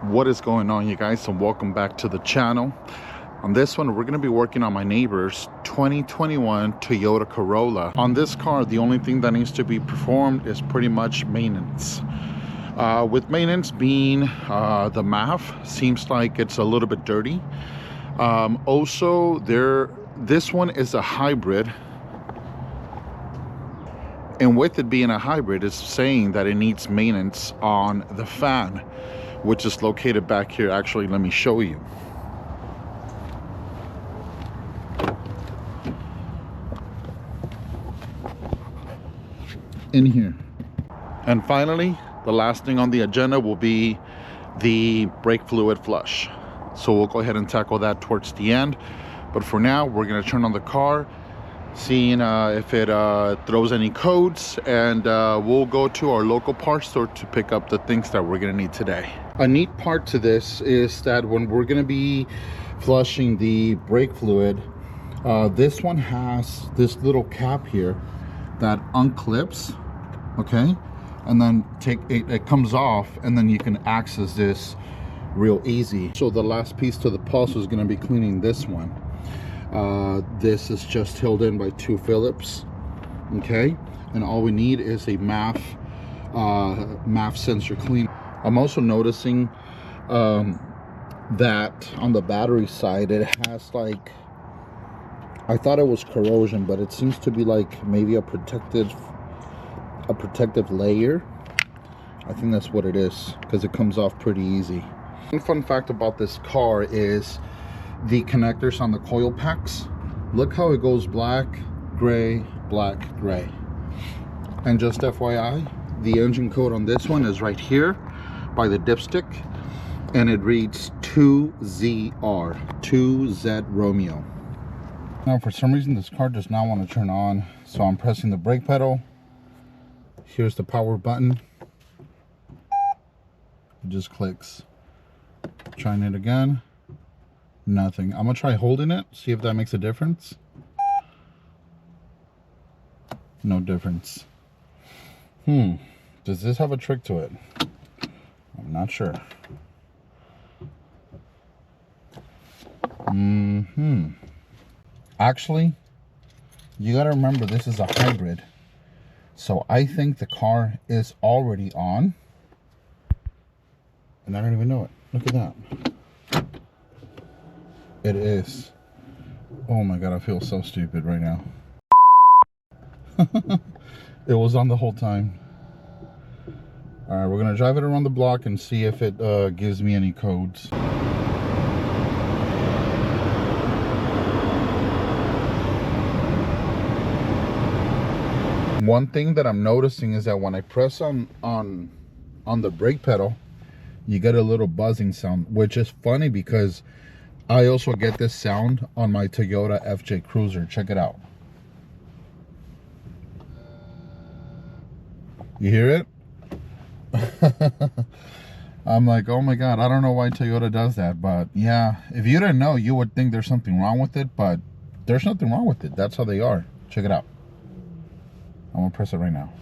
What is going on, you guys, and welcome back to the channel. On this one, we're going to be working on my neighbor's 2021 Toyota Corolla. On this car, the only thing that needs to be performed is pretty much maintenance. With maintenance being the MAF, seems like it's a little bit dirty. Also, this one is a hybrid. And with it being a hybrid, it's saying that it needs maintenance on the fan, which is located back here. Actually, let me show you. In here. And finally, the last thing on the agenda will be the brake fluid flush. So we'll go ahead and tackle that towards the end. But for now, we're going to turn on the car, seeing if it throws any codes, and we'll go to our local parts store to pick up the things that we're going to need today. A neat part to this is that when we're going to be flushing the brake fluid, this one has this little cap here that unclips, okay, and then it comes off, and then you can access this real easy. So the last piece to the puzzle is going to be cleaning this one. This is just held in by 2 Phillips, okay, and all we need is a MAF sensor cleaner. I'm also noticing that on the battery side it has, like, I thought it was corrosion, but it seems to be like maybe a protective layer. I think that's what it is, because it comes off pretty easy. One fun fact about this car is the connectors on the coil packs. Look how it goes black, gray, black, gray. And just FYI, the engine code on this one is right here by the dipstick, and it reads 2ZR, 2Z Romeo. Now, for some reason, this car does not want to turn on, so I'm pressing the brake pedal. Here's the power button. It just clicks. Trying it again. Nothing. I'm gonna try holding it, see if that makes a difference. No difference. Does this have a trick to it? I'm not sure. Actually, you gotta remember, this is a hybrid, so I think the car is already on, and I don't even know it. Look at that. It is. Oh my god, I feel so stupid right now. It was on the whole time. Alright, we're gonna drive it around the block and see if it gives me any codes. One thing that I'm noticing is that when I press on the brake pedal, you get a little buzzing sound, which is funny because I also get this sound on my Toyota FJ Cruiser. Check it out. You hear it? I'm like, oh my god, I don't know why Toyota does that, but yeah, if you didn't know, you would think there's something wrong with it, but there's nothing wrong with it. That's how they are. Check it out. I'm gonna press it right now.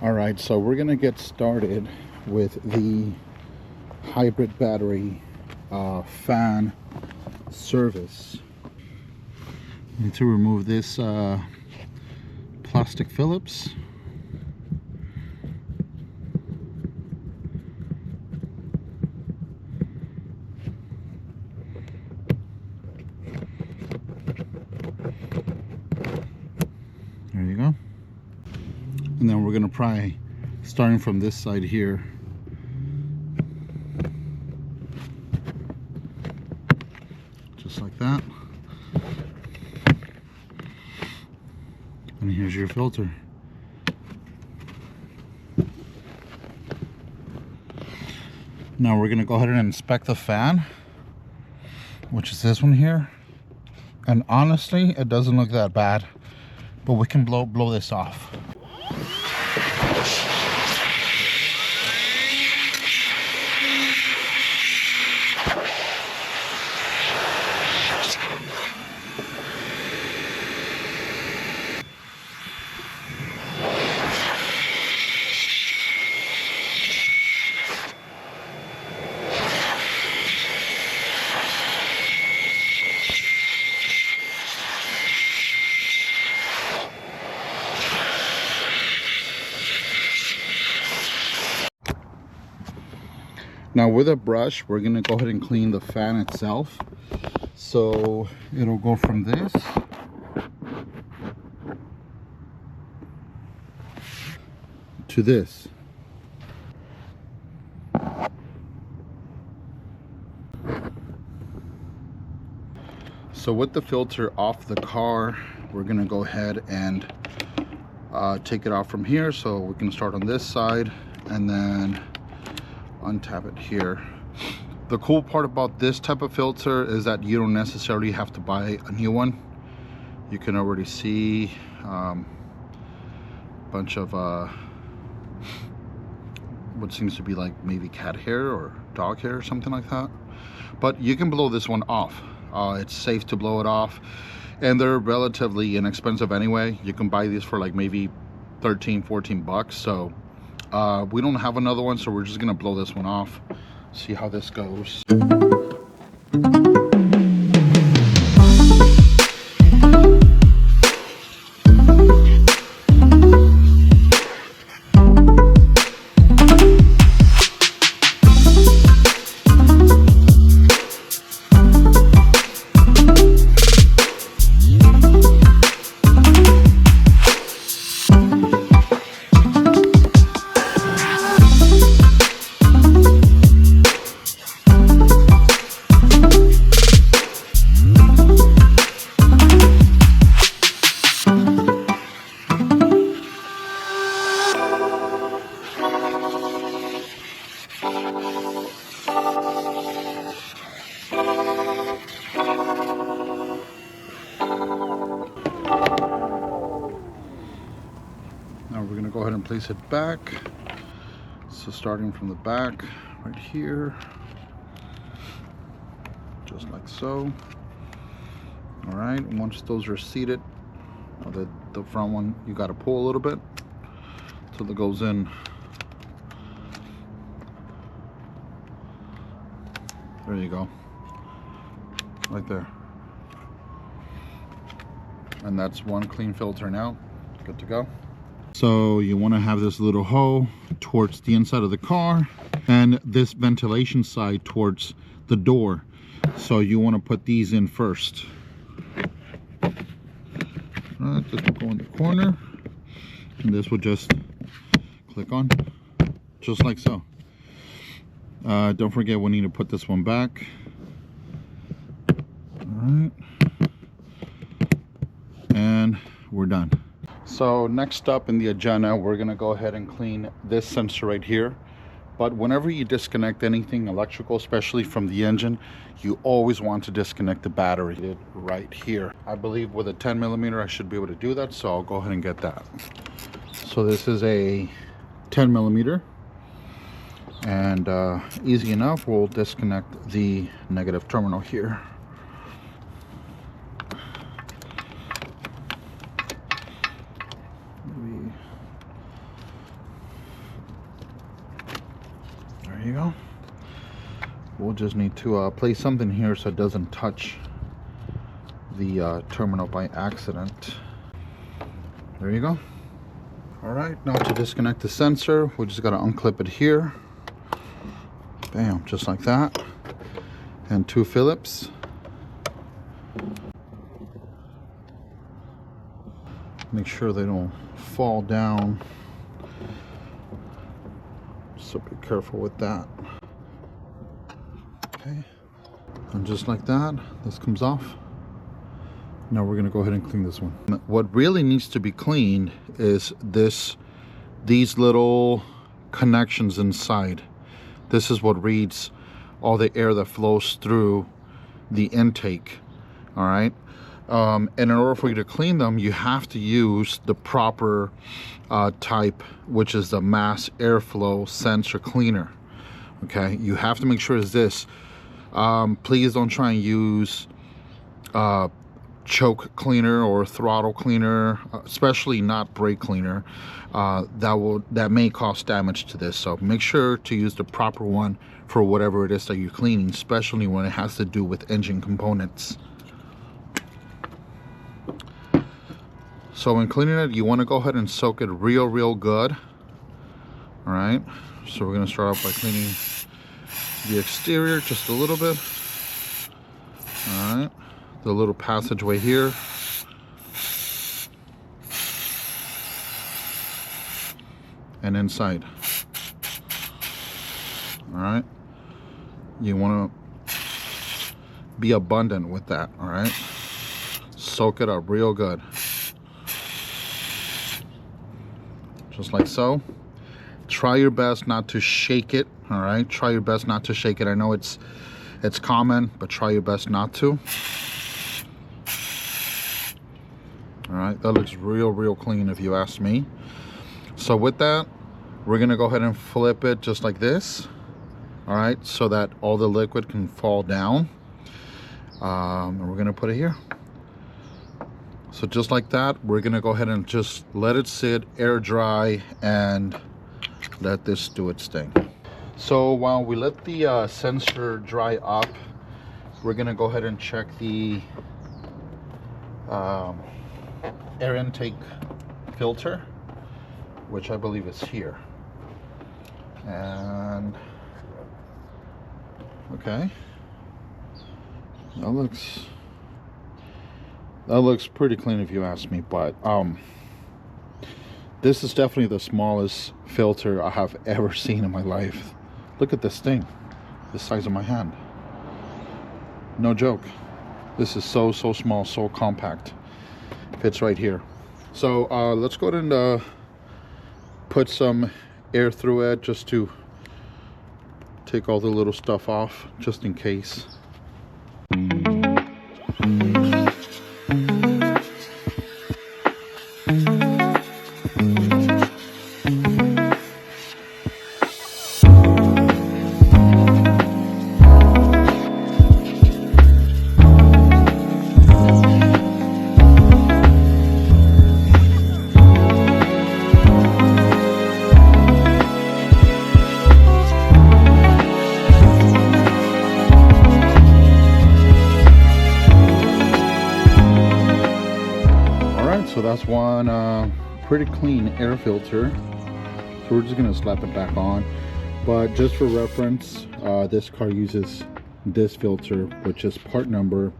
All right, so we're gonna get started with the hybrid battery fan service. Need to remove this plastic Phillips. There you go. And then we're gonna pry, starting from this side here. Just like that. And here's your filter. Now we're gonna go ahead and inspect the fan, which is this one here. And honestly, it doesn't look that bad, but we can blow this off. Now with a brush, we're gonna go ahead and clean the fan itself. So it'll go from this to this. So with the filter off the car, we're gonna go ahead and take it off from here. So we can start on this side and then untap it here. The cool part about this type of filter is that you don't necessarily have to buy a new one. You can already see a bunch of what seems to be like maybe cat hair or dog hair or something like that. But you can blow this one off. It's safe to blow it off, and they're relatively inexpensive anyway. You can buy these for like maybe 13-14 bucks. So we don't have another one, so we're just gonna blow this one off, see how this goes. Now we're gonna go ahead and place it back. So starting from the back right here, just like so. All right, and once those are seated, the front one, you gotta pull a little bit till it goes in. There you go, right there. And that's one clean filter now, good to go. So you want to have this little hole towards the inside of the car and this ventilation side towards the door. So you want to put these in first. All right, this will go in the corner and this will just click on, just like so. Don't forget, we need to put this one back. All right, and we're done. So next up in the agenda, we're gonna go ahead and clean this sensor right here. But whenever you disconnect anything electrical, especially from the engine, you always want to disconnect the battery right here. I believe with a 10mm I should be able to do that, so I'll go ahead and get that. So this is a 10mm, and easy enough, we'll disconnect the negative terminal here. There you go. We'll just need to place something here so it doesn't touch the terminal by accident. There you go. All right, now to disconnect the sensor, we just got to unclip it here. Bam, just like that. And 2 Phillips. Make sure they don't fall down. So be careful with that. Okay, and just like that, this comes off. Now we're gonna go ahead and clean this one. What really needs to be cleaned is these little connections inside. This is what reads all the air that flows through the intake. All right. And in order for you to clean them, you have to use the proper type, which is the mass airflow sensor cleaner. Okay, you have to make sure it's this. Please don't try and use choke cleaner or throttle cleaner, especially not brake cleaner. That may cause damage to this. So make sure to use the proper one for whatever it is that you're cleaning, especially when it has to do with engine components. So when cleaning it, you want to go ahead and soak it real good. All right, so we're going to start off by cleaning the exterior just a little bit. All right, the little passageway here. And inside. All right, you want to be abundant with that. All right, soak it up real good, just like so. Try your best not to shake it. All right, try your best not to shake it. I know it's common, but try your best not to. All right, that looks real clean if you ask me. So with that, we're gonna go ahead and flip it just like this. All right, so that all the liquid can fall down. And we're gonna put it here. So just like that, we're gonna go ahead and just let it sit, air dry, and let this do its thing. So while we let the sensor dry up, we're gonna go ahead and check the air intake filter, which I believe is here. And okay, that looks pretty clean if you ask me, but this is definitely the smallest filter I have ever seen in my life. Look at this thing, the size of my hand. No joke. This is so small, so compact. Fits right here. So let's go ahead and put some air through it just to take all the little stuff off, just in case. So that's one pretty clean air filter. So we're just gonna slap it back on. But just for reference, this car uses this filter, which is part number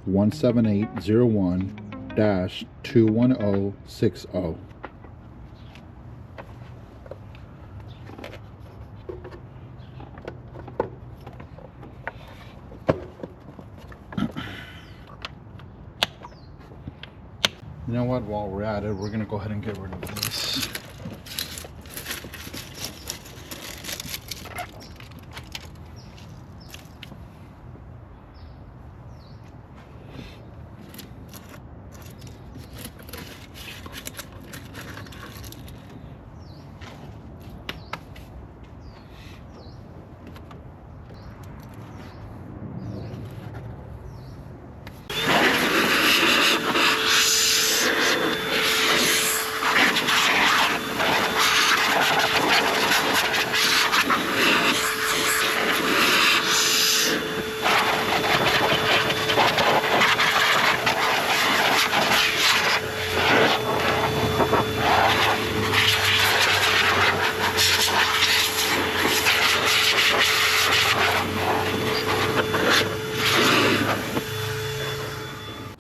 17801-21060. You know what, while we're at it, we're gonna go ahead and get rid of this.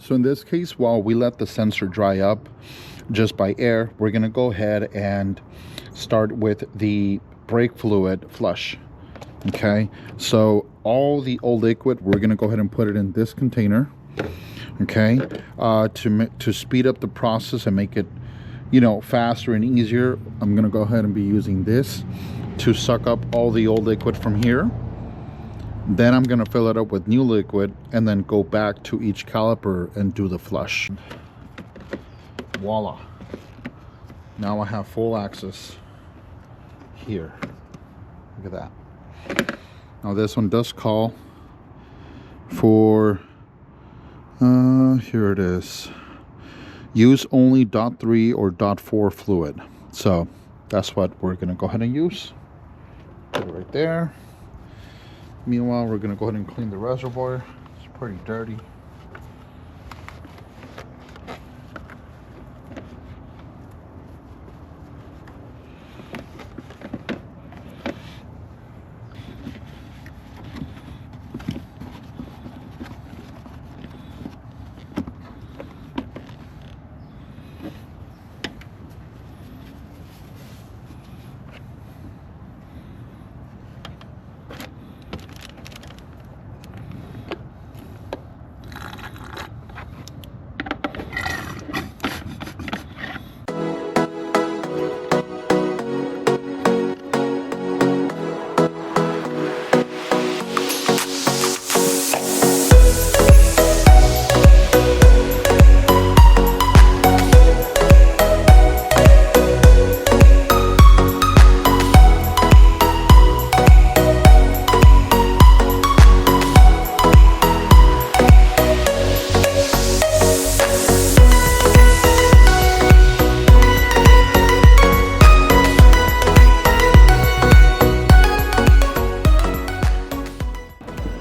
So in this case, while we let the sensor dry up just by air, we're gonna go ahead and start with the brake fluid flush. Okay, so all the old liquid, we're gonna go ahead and put it in this container. Okay, to speed up the process and make it, you know, faster and easier, I'm gonna go ahead and be using this to suck up all the old liquid from here. Then I'm gonna fill it up with new liquid and then go back to each caliper and do the flush. Voila. Now I have full access here. Look at that. Now this one does call for, here it is. Use only .3 or .4 fluid. So that's what we're gonna go ahead and use. Put it right there. Meanwhile, we're gonna go ahead and clean the reservoir. It's pretty dirty.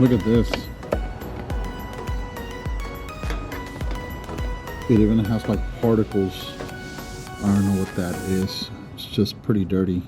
Look at this. It even has like particles. I don't know what that is. It's just pretty dirty.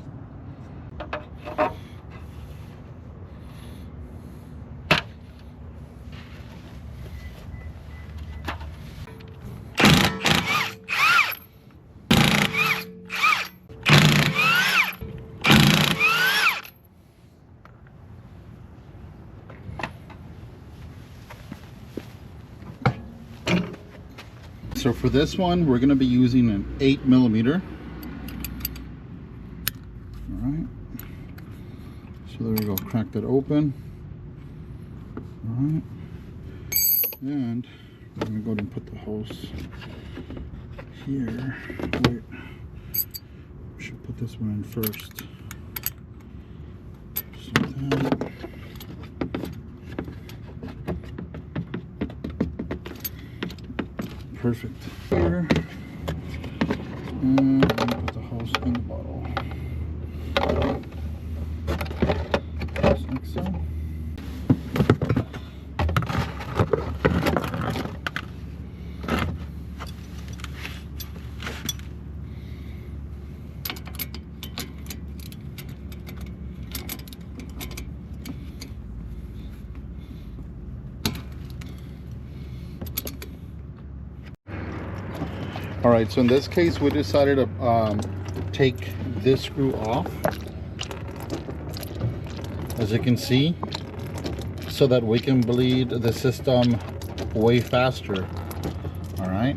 So for this one, we're going to be using an 8mm. All right. So there we go. Crack that open. All right. And I'm going to go ahead and put the hose here. Wait. We should put this one in first. Just like that. Perfect. Here. And put the hose in the bottle. Just like so. All right, so in this case, we decided to take this screw off, as you can see, so that we can bleed the system way faster. All right,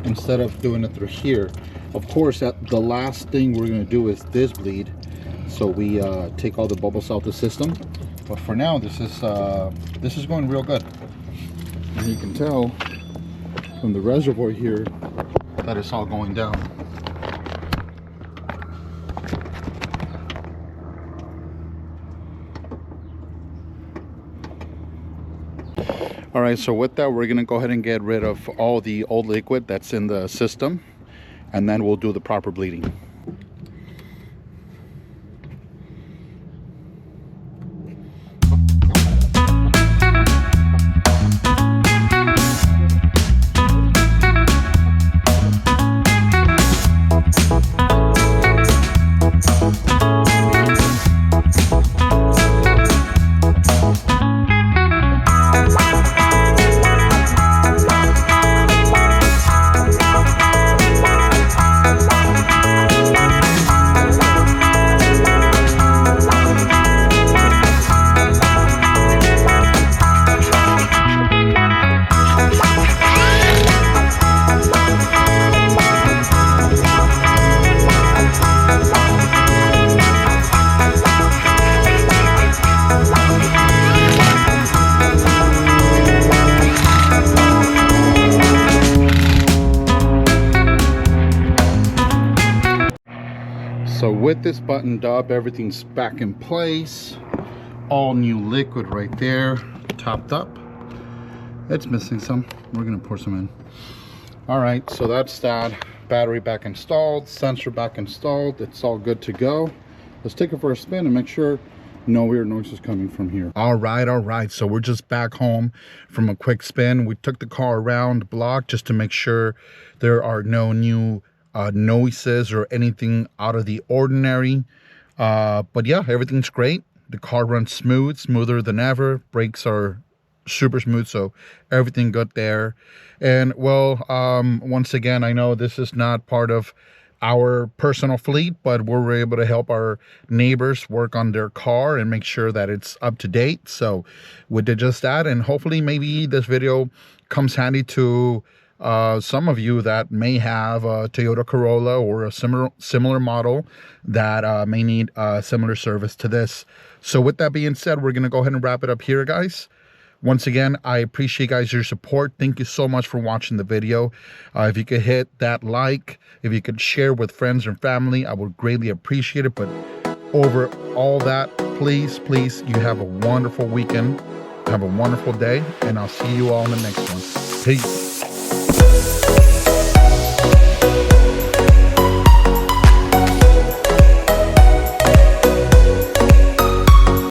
instead of doing it through here. Of course, the last thing we're going to do is this bleed, so we take all the bubbles out the system. But for now, this is going real good, and you can tell from the reservoir here that it's all going down. All right, so with that, we're gonna go ahead and get rid of all the old liquid that's in the system, and then we'll do the proper bleeding. So with this buttoned up, everything's back in place. All new liquid right there, topped up. It's missing some. We're gonna pour some in. All right, so that's that. Battery back installed, sensor back installed. It's all good to go. Let's take it for a spin and make sure no weird noises coming from here. All right. So we're just back home from a quick spin. We took the car around the block just to make sure there are no new noises or anything out of the ordinary. But yeah, everything's great. The car runs smoother than ever. Brakes are super smooth, so everything good there. And well, once again, I know this is not part of our personal fleet, but we're able to help our neighbors work on their car and make sure that it's up to date. So we did just that, and hopefully maybe this video comes handy to some of you that may have a Toyota Corolla or a similar model that may need similar service to this. So with that being said, we're going to go ahead and wrap it up here, guys. Once again, I appreciate guys your support. Thank you so much for watching the video. If you could hit that like, if you could share with friends and family, I would greatly appreciate it. But over all that, please, you have a wonderful weekend. Have a wonderful day, and I'll see you all in the next one. Peace.